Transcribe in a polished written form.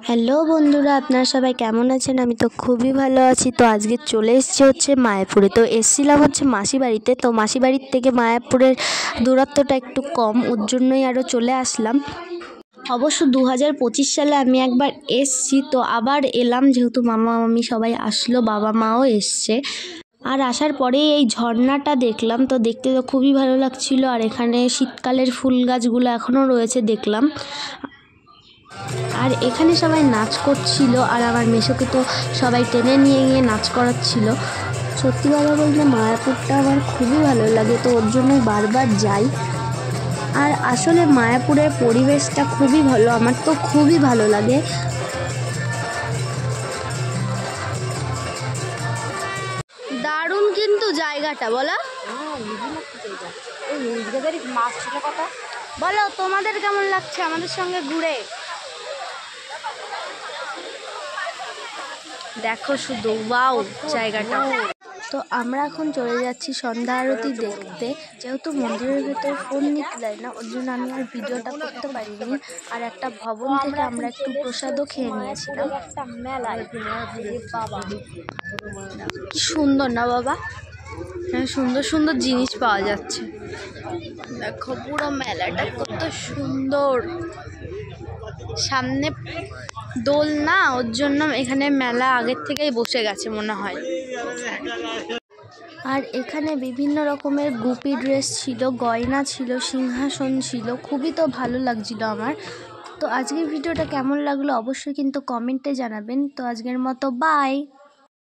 Hello বন্ধুরা, আপনারা সবাই কেমন আছেন? আমি তো খুবই ভালো আছি। তো আজকে চলে এসেছি হচ্ছে মায়াপুরে। তো এসেছিলাম হচ্ছে মাসি বাড়িতে। তো মাসি বাড়ির থেকে মায়াপুরের দূরত্বটা একটু কম, ওর জন্যই আরও চলে আসলাম। অবশ্য 2025 সালে আমি একবার এসছি, তো আবার এলাম যেহেতু মামা মামি সবাই আসলো, বাবা মাও এসছে। আর আসার পরেই এই ঝর্ণাটা দেখলাম, তো দেখতে তো খুবই ভালো লাগছিল। আর এখানে শীতকালের ফুল গাছগুলো এখনও রয়েছে দেখলাম। আর এখানে সবাই নাচ করছিল, আর আমার মেসোকে তো সবাই টেনে নিয়ে গিয়ে নাচ করাচ্ছিল। সত্যি কথা বলতে মায়াপুরটা আমার খুবই ভালো লাগে, তো ওর জন্যই বারবার যাই। আর আসলে মায়াপুরের পরিবেশটা খুবই ভালো, আমার তো খুবই ভালো লাগে। দারুণ কিন্তু জায়গাটা, বলো। মাছ ছিল কথা বলো তোমাদের কেমন লাগছে আমাদের সঙ্গে ঘুরে? দেখো শুধু ওয়াও জায়গাটা। তো আমরা এখন চলে যাচ্ছি সন্ধ্যা আরতি দেখতে। যেহেতু মন্দিরের ভেতর ফোন নিতে দেয় না, ওর জন্য আমি আর ভিডিওটা করতে পারিনি। আর একটা ভবন থেকে আমরা একটু প্রসাদও খেয়ে নিয়েছিলাম। একটা মেলায় বাবা কি সুন্দর না বাবা, সুন্দর সুন্দর জিনিস পাওয়া যাচ্ছে। দেখো পুরো মেলাটা কত সুন্দর। সামনে দোল না, ওর জন্য এখানে মেলা আগের থেকেই বসে গেছে মনে হয়। আর এখানে বিভিন্ন রকমের গুপি ড্রেস ছিল, গয়না ছিল, সিংহাসন ছিল, খুবই তো ভালো লাগছিল আমার। তো আজকের ভিডিওটা কেমন লাগলো অবশ্যই কিন্তু কমেন্টে জানাবেন। তো আজকের মতো বাই।